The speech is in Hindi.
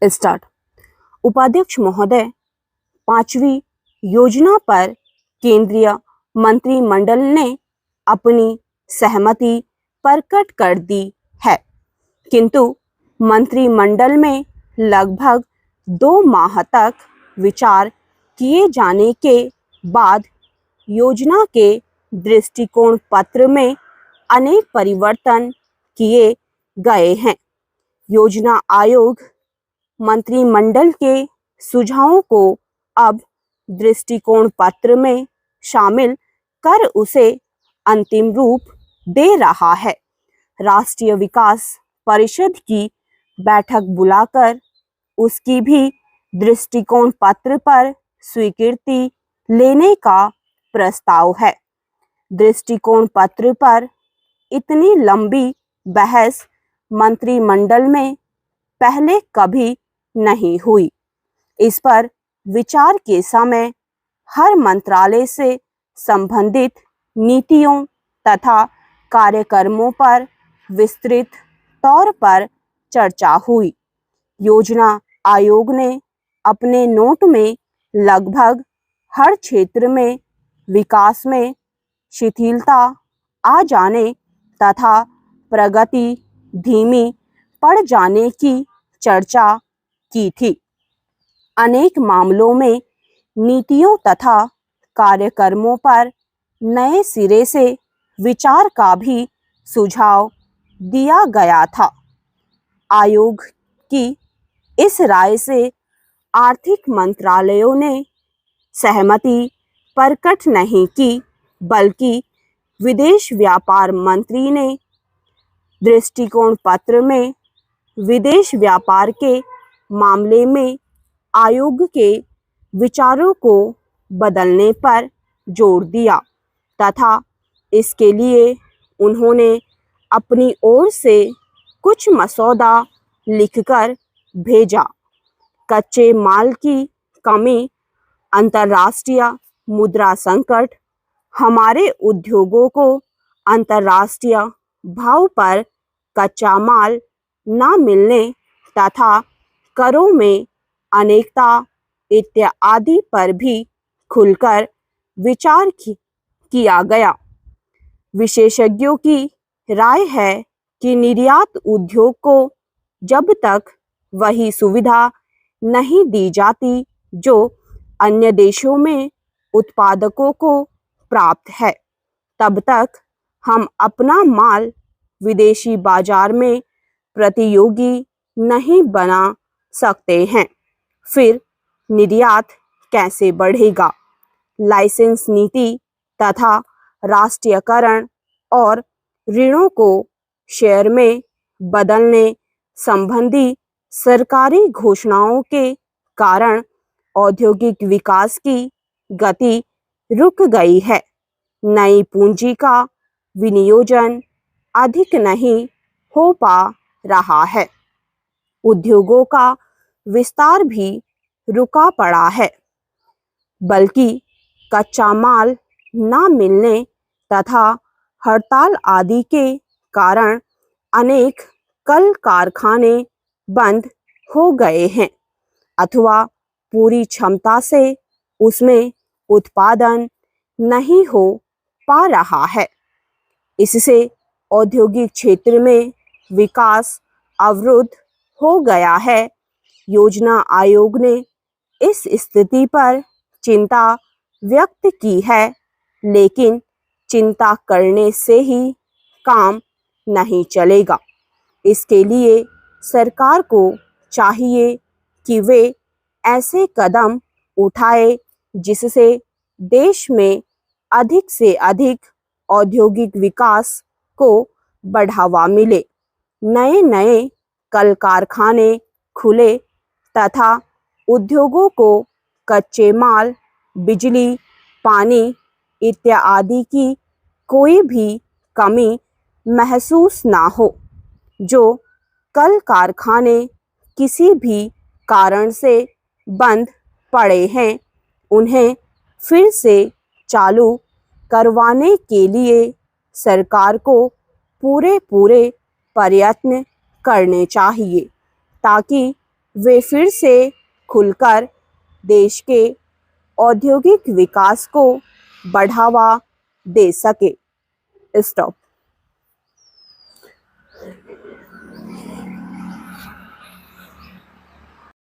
स्टार्ट। उपाध्यक्ष महोदय, 5वीं योजना पर केंद्रीय मंत्रिमंडल ने अपनी सहमति प्रकट कर दी है, किंतु मंत्रिमंडल में लगभग 2 माह तक विचार किए जाने के बाद योजना के दृष्टिकोण पत्र में अनेक परिवर्तन किए गए हैं। योजना आयोग मंत्रिमंडल के सुझावों को अब दृष्टिकोण पत्र में शामिल कर उसे अंतिम रूप दे रहा है। राष्ट्रीय विकास परिषद की बैठक बुलाकर उसकी भी दृष्टिकोण पत्र पर स्वीकृति लेने का प्रस्ताव है। दृष्टिकोण पत्र पर इतनी लंबी बहस मंत्रिमंडल में पहले कभी नहीं हुई। इस पर विचार के समय हर मंत्रालय से संबंधित नीतियों तथा कार्यक्रमों पर विस्तृत तौर पर चर्चा हुई। योजना आयोग ने अपने नोट में लगभग हर क्षेत्र में विकास में शिथिलता आ जाने तथा प्रगति धीमी पड़ जाने की चर्चा की थी। अनेक मामलों में नीतियों तथा कार्यक्रमों पर नए सिरे से विचार का भी सुझाव दिया गया था। आयोग की इस राय से आर्थिक मंत्रालयों ने सहमति प्रकट नहीं की, बल्कि विदेश व्यापार मंत्री ने दृष्टिकोण पत्र में विदेश व्यापार के मामले में आयोग के विचारों को बदलने पर जोर दिया तथा इसके लिए उन्होंने अपनी ओर से कुछ मसौदा लिखकर भेजा। कच्चे माल की कमी, अंतर्राष्ट्रीय मुद्रा संकट, हमारे उद्योगों को अंतर्राष्ट्रीय भाव पर कच्चा माल न मिलने तथा करों में अनेकता इत्यादि पर भी खुलकर विचार किया गया। विशेषज्ञों की राय है कि निर्यात उद्योग को जब तक वही सुविधा नहीं दी जाती जो अन्य देशों में उत्पादकों को प्राप्त है, तब तक हम अपना माल विदेशी बाजार में प्रतियोगी नहीं बना सकते हैं। फिर निर्यात कैसे बढ़ेगा? लाइसेंस नीति तथा राष्ट्रीयकरण और ऋणों को शेयर में बदलने संबंधी सरकारी घोषणाओं के कारण औद्योगिक विकास की गति रुक गई है। नई पूंजी का विनियोजन अधिक नहीं हो पा रहा है। उद्योगों का विस्तार भी रुका पड़ा है, बल्कि कच्चा माल न मिलने तथा हड़ताल आदि के कारण अनेक कल कारखाने बंद हो गए हैं अथवा पूरी क्षमता से उसमें उत्पादन नहीं हो पा रहा है। इससे औद्योगिक क्षेत्र में विकास अवरुद्ध हो गया है। योजना आयोग ने इस स्थिति पर चिंता व्यक्त की है, लेकिन चिंता करने से ही काम नहीं चलेगा। इसके लिए सरकार को चाहिए कि वे ऐसे कदम उठाए जिससे देश में अधिक से अधिक औद्योगिक विकास को बढ़ावा मिले, नए नए कल कारखाने खुले तथा उद्योगों को कच्चे माल, बिजली, पानी इत्यादि की कोई भी कमी महसूस ना हो। जो कल कारखाने किसी भी कारण से बंद पड़े हैं, उन्हें फिर से चालू करवाने के लिए सरकार को पूरे प्रयत्न करने चाहिए, ताकि वे फिर से खुलकर देश के औद्योगिक विकास को बढ़ावा दे सके। स्टॉप।